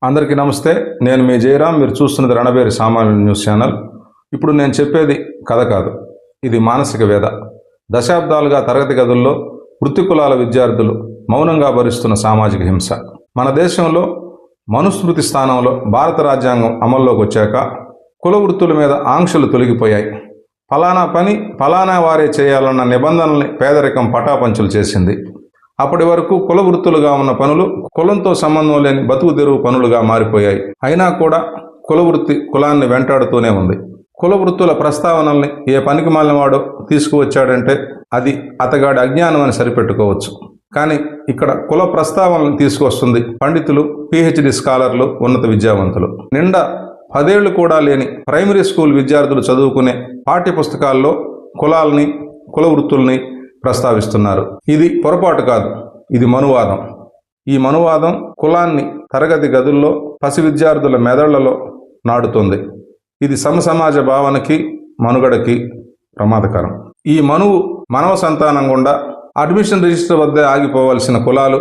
అందరికీ నమస్తే. నేను మీ జయరాం. మీరు చూస్తున్నది రణబేరి సామాన్య న్యూస్ ఛానల్. ఇప్పుడు నేను చెప్పేది కథ కాదు, ఇది మానసిక వేద. దశాబ్దాలుగా తరగతి గదుల్లో వృత్తి కులాల విద్యార్థులు మౌనంగా భరిస్తున్న సామాజిక హింస. మన దేశంలో మనుస్మృతి స్థానంలో భారత రాజ్యాంగం అమల్లోకి వచ్చాక కుల వృత్తుల మీద ఆంక్షలు తొలగిపోయాయి. ఫలానా పని ఫలానా వారే చేయాలన్న నిబంధనల్ని పేదరికం పటాపంచలు చేసింది. అప్పటి వరకు కుల వృత్తులుగా ఉన్న పనులు కులంతో సంబంధం లేని బతుకు తెరువు పనులుగా మారిపోయాయి. అయినా కూడా కుల వృత్తి కులాన్ని వెంటాడుతూనే ఉంది. కుల వృత్తుల ప్రస్తావనల్ని ఏ పనికి మాలినవాడో తీసుకువచ్చాడంటే అది అతగాడి అజ్ఞానం అని సరిపెట్టుకోవచ్చు. కానీ ఇక్కడ కుల ప్రస్తావనలను తీసుకొస్తుంది పండితులు, పిహెచ్డి స్కాలర్లు, ఉన్నత విద్యావంతులు. నిండా 10 ఏళ్లు కూడా లేని ప్రైమరీ స్కూల్ విద్యార్థులు చదువుకునే పాఠ్యపుస్తకాల్లో కులాల్ని, కుల వృత్తుల్ని ప్రస్తావిస్తున్నారు. ఇది పొరపాటు కాదు, ఇది మనువాదం. ఈ మనువాదం కులాన్ని తరగతి గదుల్లో పసి విద్యార్థుల మెదళ్లలో నాటుతుంది. ఇది సమసమాజ భావనకి, మనుగడకి ప్రమాదకరం. ఈ మనువు మానవ సంతానం గుండా అడ్మిషన్ రిజిస్టర్ వద్దే ఆగిపోవలసిన కులాలు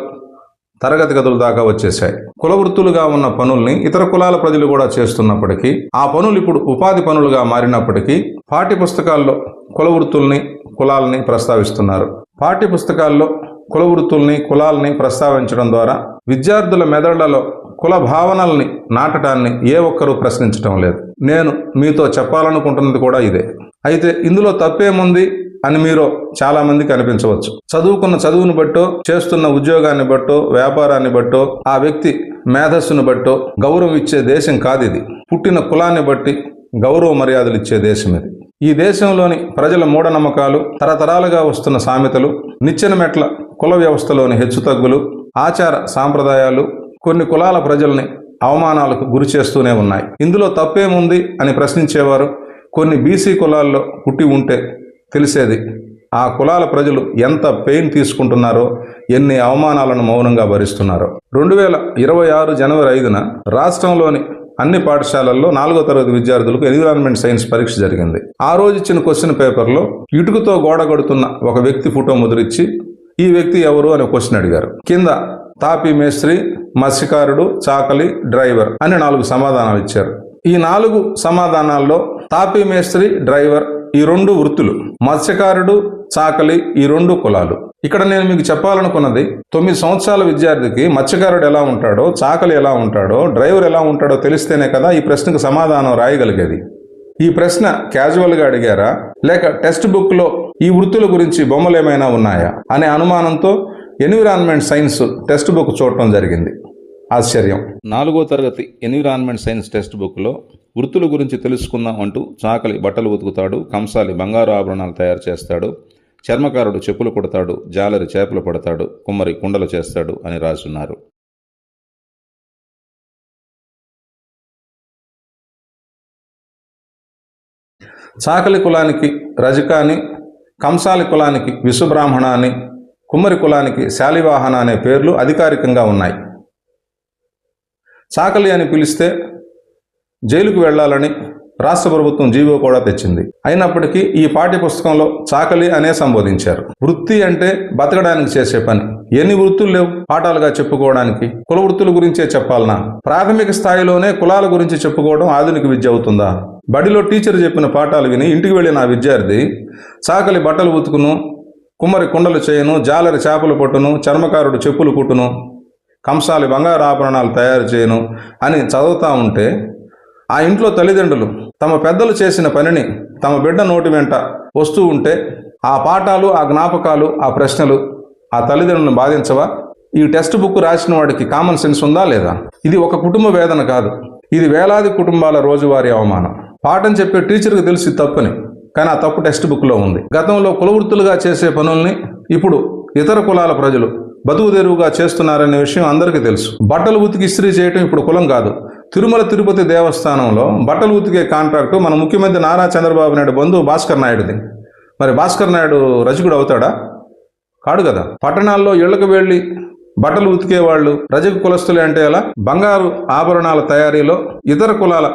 తరగతి గదుల దాకా వచ్చేశాయి. కుల వృత్తులుగా ఉన్న పనుల్ని ఇతర కులాల ప్రజలు కూడా చేస్తున్నప్పటికీ, ఆ పనులు ఇప్పుడు ఉపాధి పనులుగా మారినప్పటికీ పాఠ్యపుస్తకాల్లో కుల వృత్తుల్ని, కులాలని ప్రస్తావిస్తున్నారు. పాఠ్యపుస్తకాల్లో కుల వృత్తుల్ని, కులాలని ప్రస్తావించడం ద్వారా విద్యార్థుల మెదళ్లలో కుల భావనల్ని నాటడాన్ని ఏ ఒక్కరూ ప్రశ్నించడం లేదు. నేను మీతో చెప్పాలనుకుంటున్నది కూడా ఇదే. అయితే ఇందులో తప్పేముంది అని మీరు చాలా మందికి అనిపించవచ్చు. చదువుకున్న చదువును బట్టో, చేస్తున్న ఉద్యోగాన్ని బట్టో, వ్యాపారాన్ని బట్టో, ఆ వ్యక్తి మేధస్సును బట్టో గౌరవం ఇచ్చే దేశం కాదు ఇది. పుట్టిన కులాన్ని బట్టి గౌరవ మర్యాదలు ఇచ్చే దేశం ఇది. ఈ దేశంలోని ప్రజల మూఢనమ్మకాలు, తరతరాలుగా వస్తున్న సామెతలు, నిచ్చెన మెట్ల కుల వ్యవస్థలోని హెచ్చుతగ్గులు, ఆచార సాంప్రదాయాలు కొన్ని కులాల ప్రజల్ని అవమానాలకు గురి చేస్తూనే ఉన్నాయి. ఇందులో తప్పేముంది అని ప్రశ్నించేవారు కొన్ని బీసీ కులాల్లో పుట్టి ఉంటే తెలిసేది ఆ కులాల ప్రజలు ఎంత పెయిన్ తీసుకుంటున్నారో, ఎన్ని అవమానాలను మౌనంగా భరిస్తున్నారో. 2026 జనవరి 5న రాష్ట్రంలోని అన్ని పాఠశాలల్లో 4వ తరగతి విద్యార్థులకు ఎన్విరాన్మెంట్ సైన్స్ పరీక్ష జరిగింది. ఆ రోజు ఇచ్చిన క్వశ్చన్ పేపర్లో ఇటుకతో గోడ కడుతున్న ఒక వ్యక్తి ఫోటో ముద్రించి ఈ వ్యక్తి ఎవరు అని క్వశ్చన్ అడిగారు. కింద తాపీ మేస్త్రి, మత్స్యకారుడు, చాకలి, డ్రైవర్ అని 4 సమాధానాలు ఇచ్చారు. ఈ 4 సమాధానాల్లో తాపీ మేస్త్రి, డ్రైవర్ ఈ 2 వృత్తులు, మత్స్యకారుడు, చాకలి ఈ 2 కులాలు. ఇక్కడ నేను మీకు చెప్పాలనుకున్నది, 9 సంవత్సరాల విద్యార్థికి మత్స్యకారుడు ఎలా ఉంటాడో, చాకలి ఎలా ఉంటాడో, డ్రైవర్ ఎలా ఉంటాడో తెలిస్తేనే కదా ఈ ప్రశ్నకు సమాధానం రాయగలిగేది. ఈ ప్రశ్న క్యాజువల్గా అడిగారా, లేక టెక్స్ట్ బుక్లో ఈ వృత్తుల గురించి బొమ్మలు ఏమైనా ఉన్నాయా అనే అనుమానంతో ఎన్విరాన్మెంట్ సైన్స్ టెక్స్ట్ బుక్ చూడటం జరిగింది. ఆశ్చర్యం. 4వ తరగతి ఎన్విరాన్మెంట్ సైన్స్ టెక్స్ట్ బుక్లో వృత్తుల గురించి తెలుసుకుందాం అంటూ చాకలి బట్టలు ఉతుకుతాడు, కంసాలి బంగారు ఆభరణాలు తయారు చేస్తాడు, చర్మకారుడు చెప్పులు కుడతాడు, జాలరి చేపలు పడతాడు, కుమ్మరి కుండలు చేస్తాడు అని రాసున్నారు. చాకలి కులానికి రజక అని, కంసాలి కులానికి విశ్వబ్రాహ్మణ అని, కుమ్మరి కులానికి శాలివాహన అనే పేర్లు అధికారికంగా ఉన్నాయి. చాకలి అని పిలిస్తే జైలుకు వెళ్లాలని రాష్ట్ర ప్రభుత్వం జీవో కూడా తెచ్చింది. అయినప్పటికీ ఈ పాఠ్యపుస్తకంలో చాకలి అనే సంబోధించారు. వృత్తి అంటే బతకడానికి చేసే పని. ఎన్ని వృత్తులు లేవు పాఠాలుగా చెప్పుకోవడానికి? కుల వృత్తుల గురించే చెప్పాలనా? ప్రాథమిక స్థాయిలోనే కులాల గురించి చెప్పుకోవడం ఆధునిక విద్య అవుతుందా? బడిలో టీచర్ చెప్పిన పాఠాలు విని ఇంటికి వెళ్ళిన ఆ విద్యార్థి చాకలి బట్టలు ఉతుకును, కుమ్మరి కుండలు చేయను, జాలరి చేపలు పట్టును, చర్మకారుడు చెప్పులు కుట్టును, కంసాలి బంగారు ఆభరణాలు తయారు చేయను అని చదువుతూ ఉంటే ఆ ఇంట్లో తల్లిదండ్రులు తమ పెద్దలు చేసిన పనిని తమ బిడ్డ నోటి వెంట వస్తూ ఉంటే ఆ పాఠాలు, ఆ జ్ఞాపకాలు, ఆ ప్రశ్నలు ఆ తల్లిదండ్రులను బాధించవా? ఈ టెక్స్ట్ బుక్ రాసిన వాడికి కామన్ సెన్స్ ఉందా లేదా? ఇది ఒక కుటుంబ వేదన కాదు, ఇది వేలాది కుటుంబాల రోజువారీ అవమానం. పాఠం చెప్పే టీచర్కి తెలిసి తప్పని, కానీ ఆ తప్పు టెక్స్ట్ బుక్లో ఉంది. గతంలో కుల వృత్తులుగా చేసే పనుల్ని ఇప్పుడు ఇతర కులాల ప్రజలు బతుకు తెరువుగా చేస్తున్నారనే విషయం అందరికీ తెలుసు. బట్టలు ఉతికి ఇస్త్రీ చేయటం ఇప్పుడు కులం కాదు. తిరుమల తిరుపతి దేవస్థానంలో బట్టలు ఉతికే కాంట్రాక్టు మన ముఖ్యమంత్రి నారా చంద్రబాబు నాయుడు బంధువు భాస్కర్ నాయుడుది. మరి భాస్కర్ నాయుడు రజకుడు అవుతాడా? కాడు కదా. పట్టణాల్లో ఇళ్లకు వెళ్ళి బట్టలు ఉతికే వాళ్ళు రజక కులస్తులే అంటే ఎలా? బంగారు ఆభరణాల తయారీలో ఇతర కులాల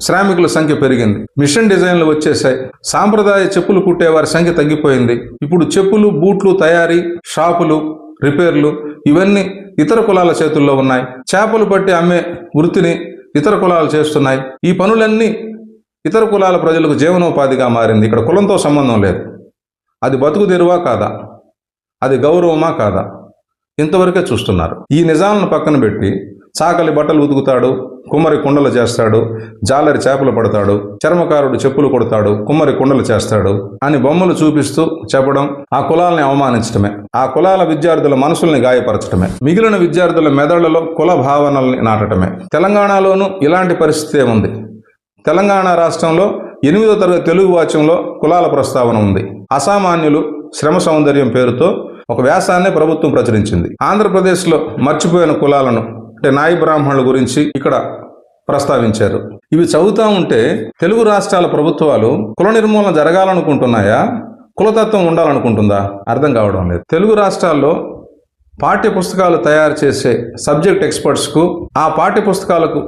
శ్రామికుల సంఖ్య పెరిగింది. మిషన్ డిజైన్లు వచ్చేసాయి. సాంప్రదాయ చెప్పులు కుట్టేవారి సంఖ్య తగ్గిపోయింది. ఇప్పుడు చెప్పులు, బూట్లు తయారీ, షాపులు, రిపేర్లు ఇవన్నీ ఇతర కులాల చేతుల్లో ఉన్నాయి. చేపలు పట్టి అమ్మే వృత్తిని ఇతర కులాలు చేస్తున్నాయి. ఈ పనులన్నీ ఇతర కులాల ప్రజలకు జీవనోపాధిగా మారింది. ఇక్కడ కులంతో సంబంధం లేదు. అది బతుకు తెరువా కాదా, అది గౌరవమా కాదా, ఇంతవరకే చూస్తున్నారు. ఈ నిజాలను పక్కన పెట్టి చాకలి బట్టలు ఉతుకుతాడు, కుమ్మరి కుండలు చేస్తాడు, జాలరి చేపలు పడతాడు, చర్మకారుడు చెప్పులు కొడతాడు, కుమ్మరి కుండలు చేస్తాడు అని బొమ్మలు చూపిస్తూ చెప్పడం ఆ కులాలని అవమానించడమే, ఆ కులాల విద్యార్థుల మనసుల్ని గాయపరచడమే, మిగిలిన విద్యార్థుల మెదళ్లలో కుల భావనల్ని నాటడమే. తెలంగాణలోనూ ఇలాంటి పరిస్థితే ఉంది. తెలంగాణ రాష్ట్రంలో 8వ తరగతి తెలుగు వాచ్యంలో కులాల ప్రస్తావన ఉంది. అసామాన్యులు శ్రమ సౌందర్యం పేరుతో ఒక వ్యాసాన్ని ప్రభుత్వం ప్రచురించింది. ఆంధ్రప్రదేశ్లో మర్చిపోయిన కులాలను అంటే నాయి బ్రాహ్మణుల గురించి ఇక్కడ ప్రస్తావించారు. ఇవి చదువుతూ ఉంటే తెలుగు రాష్ట్రాల ప్రభుత్వాలు కుల నిర్మూలన జరగాలనుకుంటున్నాయా, కులతత్వం ఉండాలనుకుంటుందా అర్థం కావడం లేదు. తెలుగు రాష్ట్రాల్లో పాఠ్య పుస్తకాలు తయారు చేసే సబ్జెక్ట్ ఎక్స్పర్ట్స్కు, ఆ పాఠ్య పుస్తకాలకు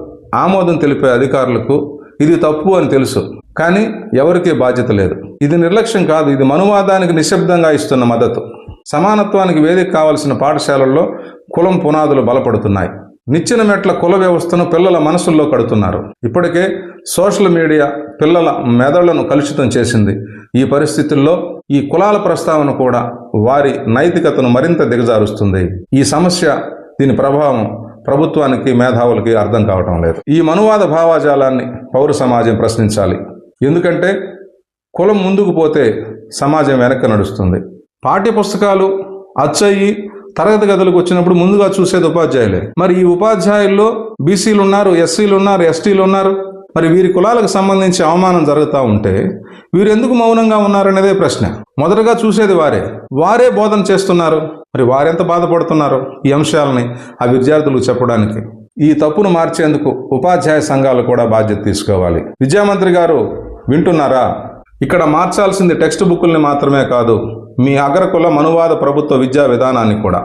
ఆమోదం తెలిపే అధికారులకు ఇది తప్పు అని తెలుసు, కానీ ఎవరికీ బాధ్యత లేదు. ఇది నిర్లక్ష్యం కాదు, ఇది మనువాదానికి నిశ్శబ్దంగా ఇస్తున్న మద్దతు. సమానత్వానికి వేదిక కావలసిన పాఠశాలల్లో కులం పునాదులు బలపడుతున్నాయి. నిచ్చెన మెట్ల కుల వ్యవస్థను పిల్లల మనసుల్లో కడుతున్నారు. ఇప్పటికే సోషల్ మీడియా పిల్లల మెదళ్లను కలుషితం చేసింది. ఈ పరిస్థితుల్లో ఈ కులాల ప్రస్తావన కూడా వారి నైతికతను మరింత దిగజారుస్తుంది. ఈ సమస్య, దీని ప్రభావం ప్రభుత్వానికి, మేధావులకి అర్థం కావటం లేదు. ఈ మనువాద భావాజాలాన్ని పౌర సమాజం ప్రశ్నించాలి. ఎందుకంటే కులం ముందుకు పోతే సమాజం వెనక్కి నడుస్తుంది. పాఠ్య పుస్తకాలు అచ్చయ్యి తరగతి గదులకు వచ్చినప్పుడు ముందుగా చూసేది ఉపాధ్యాయులే. మరి ఈ ఉపాధ్యాయుల్లో బీసీలు ఉన్నారు, ఎస్సీలు ఉన్నారు, ఎస్టీలు ఉన్నారు. మరి వీరి కులాలకు సంబంధించి అవమానం జరుగుతూ ఉంటే వీరు ఎందుకు మౌనంగా ఉన్నారనేదే ప్రశ్న. మొదటగా చూసేది వారే బోధన చేస్తున్నారు. మరి వారెంత బాధపడుతున్నారు ఈ అంశాలని ఆ విద్యార్థులకు చెప్పడానికి. ఈ తప్పును మార్చేందుకు ఉపాధ్యాయ సంఘాలు కూడా బాధ్యత తీసుకోవాలి. విద్యామంత్రి గారు వింటున్నారా? ఇక్కడ మార్చాల్సింది టెక్స్ట్ బుక్కుల్ని మాత్రమే కాదు, మీ అగ్రకుల మనువాద ప్రభుత్వ విద్యా విధానాన్ని కూడా.